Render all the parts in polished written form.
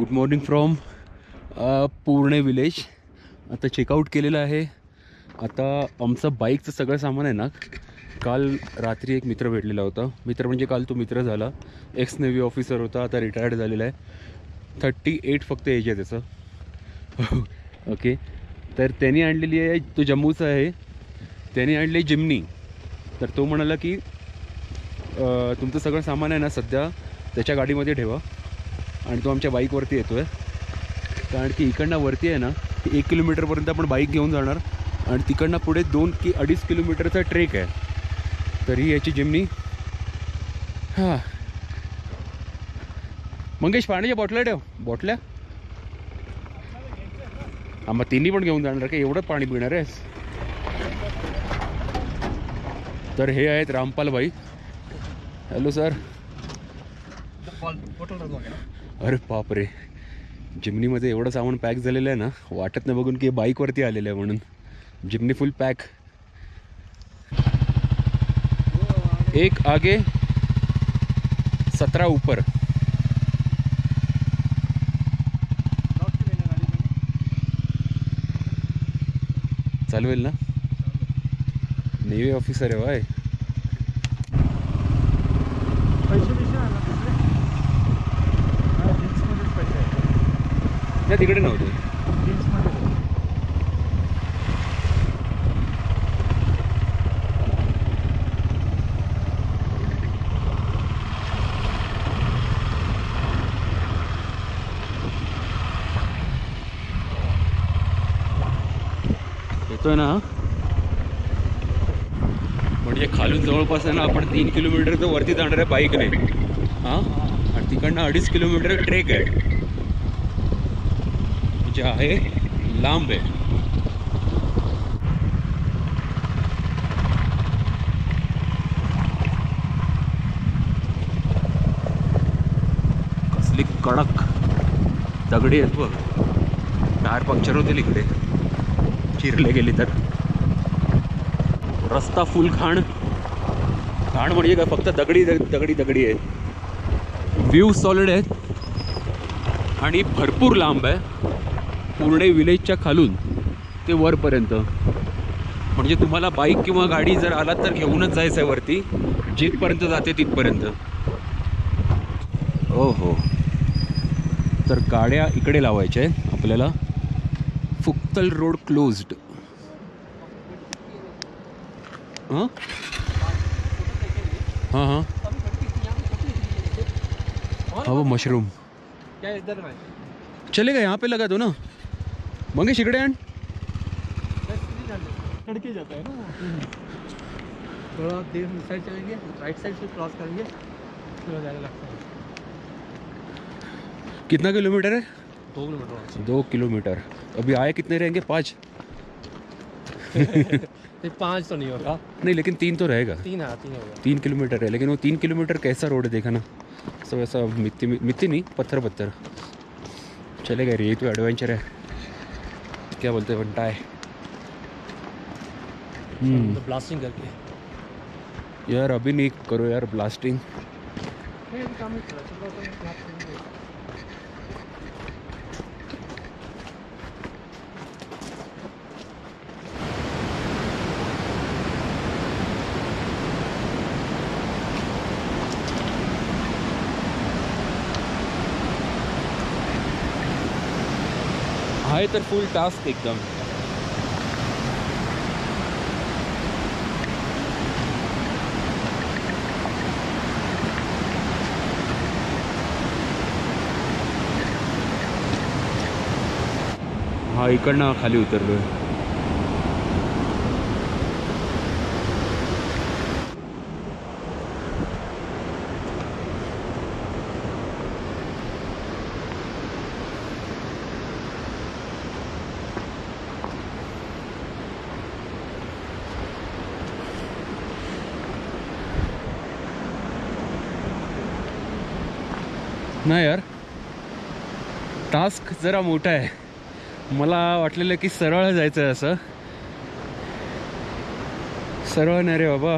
Good morning from Pune village. आता checkout केलेलं आहे. आता आमचं बाईकचं सगळं सामान आहे ना, काल रात्री एक मित्र भेटलेला होता. मित्र म्हणजे काल तो मित्र झाला. एक्स नेव्ही ऑफिसर होता, आता रिटायर्ड झालेला आहे. 38 फक्त एज आहे त्याचं. ओके, तर त्यांनी आणलेली आहे, तो जम्मूचा आहे. त्याने आणली जिमनी. तर तो म्हणाला की तुमचं सगळं सामान आहे ना सध्या त्याच्या गाडीमध्ये ठेवा आणि तो आमच्या बाईकवरती येतो आहे. कारण की इकडनं वरती आहे ना 1 किलोमीटरपर्यंत आपण बाईक घेऊन जाणार आणि तिकडनं पुढे 2 की 2.5 किलोमीटरचा ट्रेक आहे. तरी याची जिमनी. हां मंगेश, पाण्याच्या बॉटल्या ठेव. बॉटल्या हां, मग तिन्ही पण घेऊन जाणार का? एवढं पाणी पिणार आहेस? तर हे आहेत रामपाल भाई. Hello sir. अरे बाप रे, जिमनीमध्ये एवढं सामान पॅक झालेलं आहे ना, वाटत नाही बघून की बाईकवरती आलेलं आहे म्हणून. जिमनी फुल पॅक. एक आगे 17 ऊपर. चालवेल ना? नेव्ही ऑफिसर आहे भाई. नाही तिकडे नव्हते. येतोय ना? म्हणजे खालून जवळपास आहे ना आपण 3 किलोमीटरचं वरती जाणार आहे बाईकने. हां, आणि तिकडनं 2.5 किलोमीटर ट्रेक आहे जे आहे लांब आहे. कसली कडक दगडी आहेत बघ. टायर पंक्चर होतील इकडे चिरले गेली तर. रस्ता फुल खाण. खाण म्हणजे काय, फक्त दगडी दगडी दगडी आहेत. व्ह्यू सॉलिड आहेत आणि भरपूर लांब आहे. पुणे विलेजच्या खालून ते वरपर्यंत. म्हणजे तुम्हाला बाईक किंवा गाडी जर आलात तर घेऊनच जायचं आहे वरती, जिथपर्यंत जाते तिथपर्यंत. ओ हो, तर गाड्या इकडे लावायच्या आहेत आपल्याला. फुक्तल रोड क्लोज्ड. हां हां हां, हाँ वो मशरूम चलेगा, यहाँ पे लगा दो ना. मंगेश इकडे आण. लड़के जाता है ना, थोड़ा देर साइड चलेंगे, राइट साइड से क्रॉस करेंगे, फिर जाने लगता है. कितना किलोमीटर है? 2 किलोमीटर. 2 किलोमीटर. अभी आए कितने रहेंगे? 5. 5 तो नहीं होगा. नहीं लेकिन 3 तो रहेगा. 3 होगा. 3 किलोमीटर है, लेकिन वो 3 किलोमीटर कैसा रोड है देखा ना. सब ऐसा मिट्टी मिट्टी नहीं, पत्थर पत्थर. चलेगा रे, ये तो एडवेंचर है. क्या बोलते बनता है. ब्लास्टिंग करके यार अभी नहीं करो यार ब्लास्टिंग. आहे तर फुल टास्क एकदम. हा इकडनं खाली उतरलोय. नाही यार, टास्क जरा मोठा आहे. मला वाटलेलं की सरळ जायचं आहे. असं सरळ नाही रे बाबा.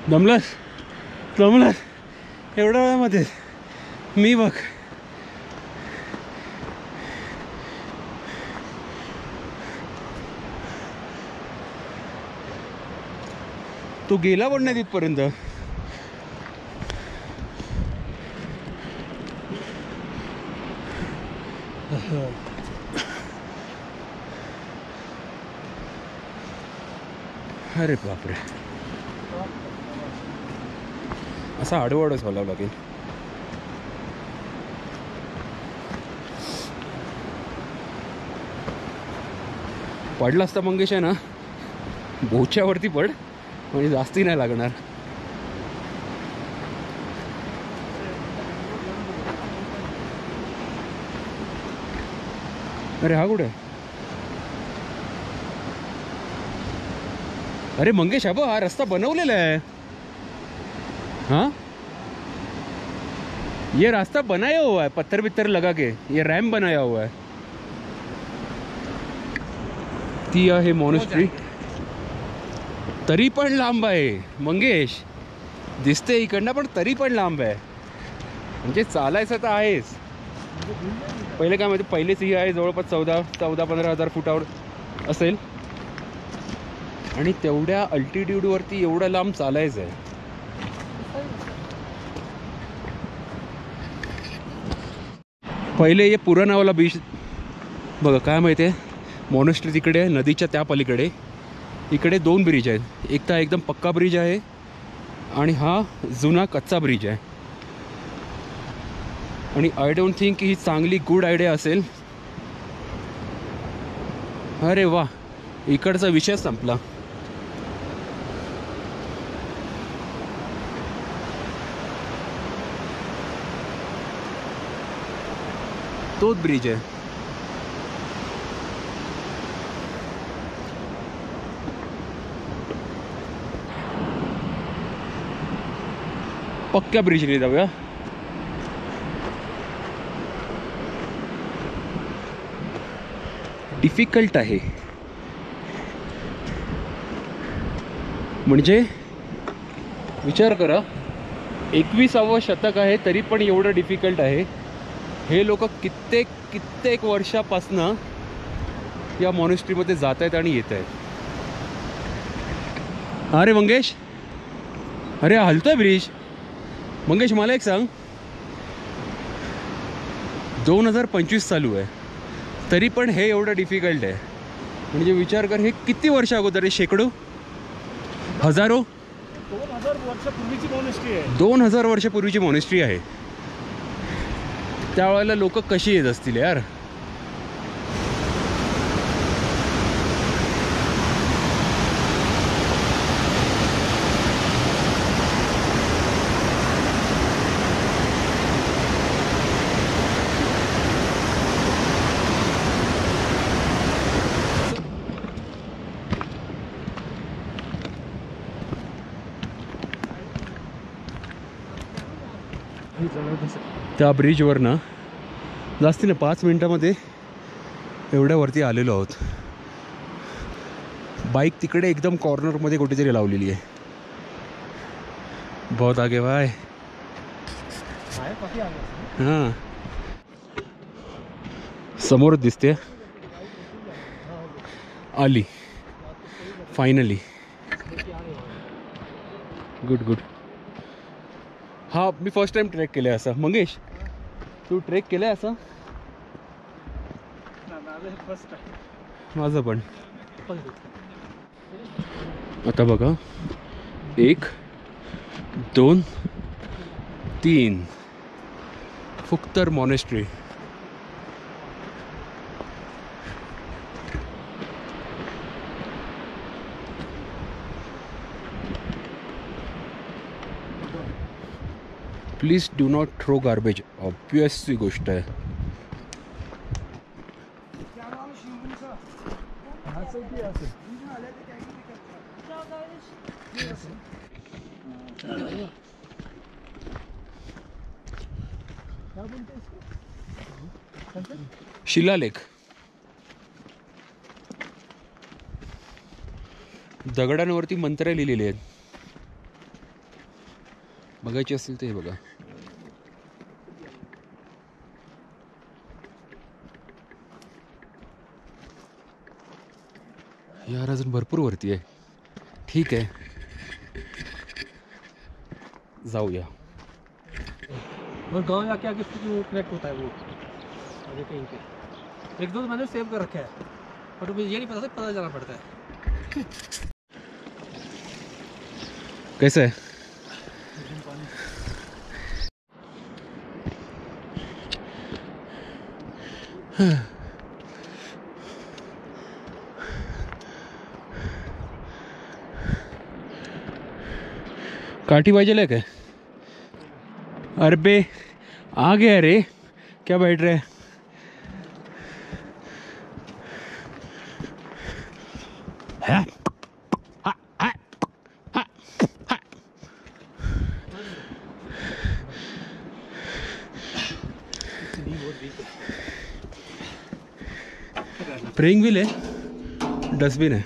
दमलस जमलं एवढ्या वेळामध्ये मी बघ. तो गेला पण नाही तिथपर्यंत. अरे बापरे, असा आडवडच व्हायला लागेल. पडला असता मंगेश आहे ना, बोच्यावरती पड म्हणजे जास्ती नाही लागणार. अरे हा कुठे? अरे मंगेश, हा रस्ता बनवलेला है. हाँ, ये रास्ता बनाया हुआ है, पत्थर बित्तर लगा के ये रैम्प बनाया हुआ है. ती आहे मॉनेस्ट्री. तरी पण लांब आहे मंगेश, दिसते इकडनं पण तरी पण लांब आहे. म्हणजे चालायचं तर आहेच. पहिले काय माहिती, पहिलेच ही आहे जवळपास 14-15 हजार फुटावर असेल आणि तेवढ्या अल्टिट्यूडवरती एवढं लांब चालायचं आहे. पहिले हे पुरानावाला बीच बघा. काय माहिती आहे, मॉनेस्ट्री तिकडे आहे नदीच्या त्या पलीकडे. इकडे 2 ब्रिज आहेत. एक तर एकदम पक्का ब्रिज आहे आणि हा जुना कच्चा ब्रिज आहे. आणि आय डोंट थिंक ही चांगली गुड आयडिया असेल. अरे वा, इकडचा विषय संपला. तोच ब्रिज आहे. पक्क्या ब्रिजने जाऊया. डिफिकल्ट आहे म्हणजे विचार करा, 21वे शतक आहे तरी पण एवढं डिफिकल्ट आहे. हे लोक कित्येक वर्षापासनं या मॉनेस्ट्रीमध्ये जात आहेत आणि येत आहेत. अरे मंगेश, अरे हलतोय ब्रिज. मंगेश मला एक सांग, 2025 चालू आहे तरी पण हे एवढं डिफिकल्ट आहे. म्हणजे विचार कर, हे किती वर्ष अगोदर आहे? शेकडो, हजारो, 2000 वर्षापूर्वीची मॉनेस्ट्री आहे. 2000 वर्षापूर्वीची मॉनेस्ट्री आहे. त्यावेळेला लोक कशी येत असतील यार. त्या ब्रिजवर ना जास्ती ना 5 मिनिटामध्ये एवढ्या वरती आलेलो आहोत. बाईक तिकडे एकदम कॉर्नरमध्ये कुठेतरी लावलेली आहे. बहुत आगे भाई. हां, समोरच दिसते. आली फायनली. Good good. हा, मी फर्स्ट टाइम ट्रेक केलं आहे असं. मंगेश, तू ट्रेक केलं आहे असं? माझं पण. आता बघा, 1 2 3 Phugtal monastery. Please do not throw garbage. Obviously गोष्ट आहे. शिलालेख. दगडांवरती मंत्र लिहिलेले आहेत. बघायची असेल तर हे बघा. यार अजून भरपूर वरती आहे. ठीक आहे, जाऊया. और गांव जाके आगे फिर वो कनेक्ट होता है वो आगे कहीं पे. एक दो तो मैंने सेव कर रखा है पर मुझे ये नहीं पता जाना पड़ता है. कैसा है? काठी पाहिजे काय? अरे बे आ गया रे, क्या बैठ रहे? है? प्रेइंग व्हील है, डस्टबिन है.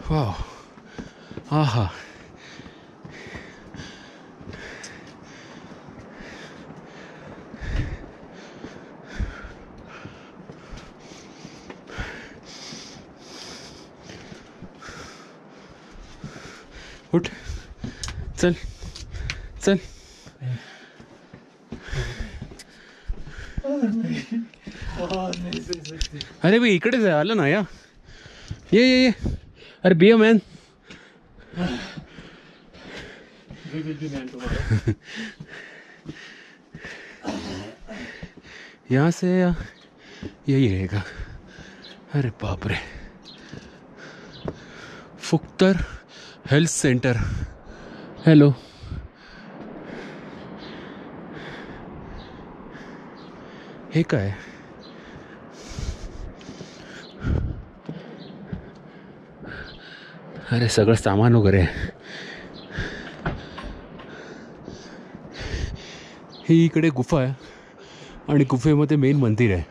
वाह, आहा. उठ, चल चल. अरे भाई इकडेच आहे, आलं ना या. ये. अरे बी अ मॅन. यहाँ से यही रहेगा. अरे बाप रे. फुक्तर हेल्थ सेंटर. हेलो. हे काय? अरे सगळं सामान वगैरे. ही इकडे गुफा आहे आणि गुफेमध्ये मेन मंदिर आहे.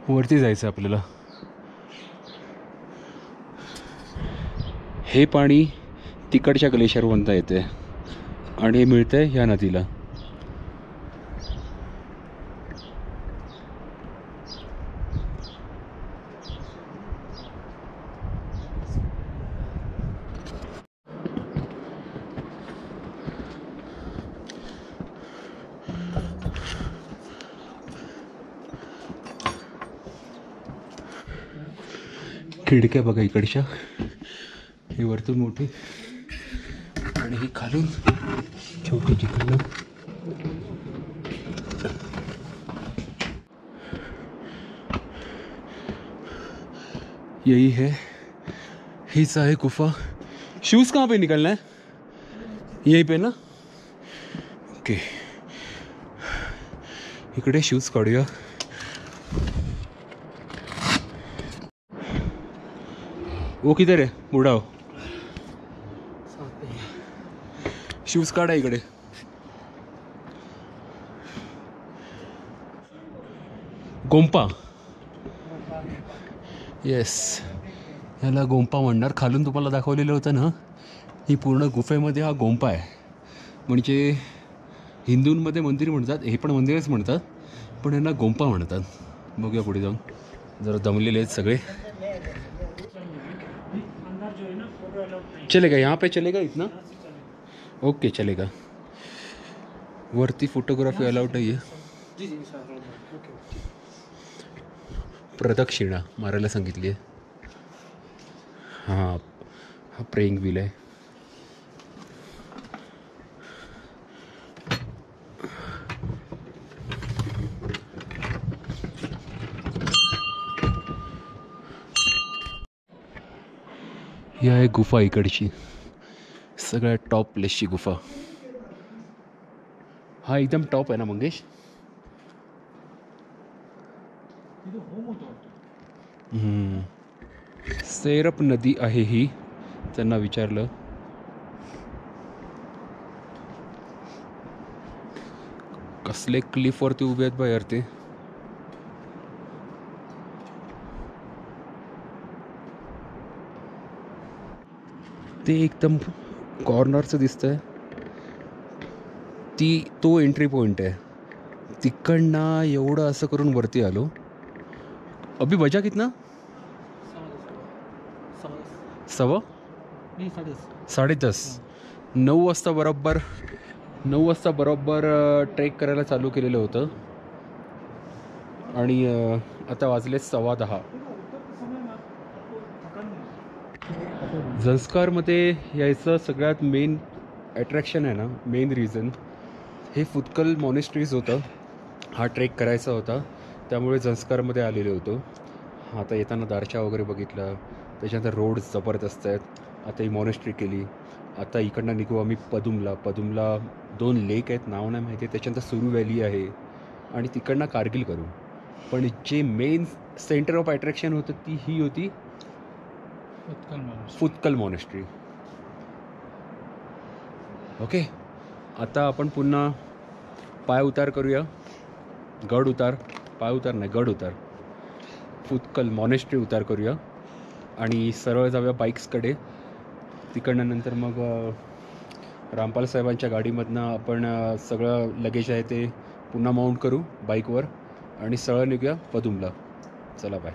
वरती जायचं आपल्याला. हे पाणी तिकडच्या ग्लेशियरवरून येते आणि हे मिळतंय ह्या नदीला. खिडक्या बघा इकडच्या, ही वरतून मोठी आणि ही खालून छोटी जिकडनं. यही है, हीच आहे गुफा. शूज कहाँ पे निकलना है? यहीं पे ना. ओके, इकडे शूज काढूया. वो किधर है बुढ़ाओ? शूज काढा इकडे. गोंपा. येस, याला गोंपा म्हणणार. खालून तुम्हाला दाखवलेलं होतं ना, ही पूर्ण गुफेमध्ये हा गोंपा आहे. म्हणजे हिंदूंमध्ये मंदिर म्हणतात, हे पण मंदिरच म्हणतात, पण यांना गोंपा म्हणतात. बघूया पुढे जाऊन. जरा दमलेले आहेत सगळे. चलेगा यहाँ पे, चलेगा इतना. ओके चलेगा. वरती फोटोग्राफी अलाउड नाही आहे. प्रदक्षिणा मारायला सांगितली आहे. हां, हा प्रेइंग व्हील आहे. ही आहे गुफा इकडची, सगळ्यात टॉप प्लेसची गुफा. हा एकदम टॉप आहे ना मंगेश? सेरप नदी आहे ही. त्यांना विचारलं. कसले क्लिफवरती उभे आहेत बाहेर ते. ते एकदम कॉर्नरचं दिसतंय, तो एंट्री पॉईंट आहे. तिकडनं एवढं असं करून वरती आलो. अभी बजा कितना? 7:15 नहीं 10:30. 10:30. 9 वाजता बरोबर ट्रेक करायला चालू केलेलं होतं आणि आता वाजले 10:15. झंस्कारमध्ये यायचं सगळ्यात मेन अट्रॅक्शन आहे ना, मेन रिझन हे फुतकल मॉनेस्ट्रीज होतं. हा ट्रेक करायचा होता त्यामुळे झंस्कारमध्ये आलेलो होतो. आता येताना दारच्या वगैरे बघितलं, त्याच्यानंतर रोड जबरदस्त आहेत. आता ही मॉनेस्ट्री केली. आता इकडनं निघू आम्ही पदुमला 2 लेक आहेत, नाव नाही माहिती आहे. त्याच्यानंतर सुरू व्हॅली आहे आणि तिकडनं कारगिल करू. पण जे मेन सेंटर ऑफ अट्रॅक्शन होतं ती ही होती फुतकल मॉनेस्ट्री. ओके, आता आपण पुन्हा पाय उतार करूया. गड उतार फुतकल मॉनेस्ट्री उतार करूया आणि सरळ जाऊया बाईक्सकडे. तिकडनं नंतर मग रामपाल साहेबांच्या गाडीमधनं आपण सगळं लगेज आहे ते पुन्हा माउंट करू बाईकवर आणि सरळ निघूया पदुमला. चला बाय.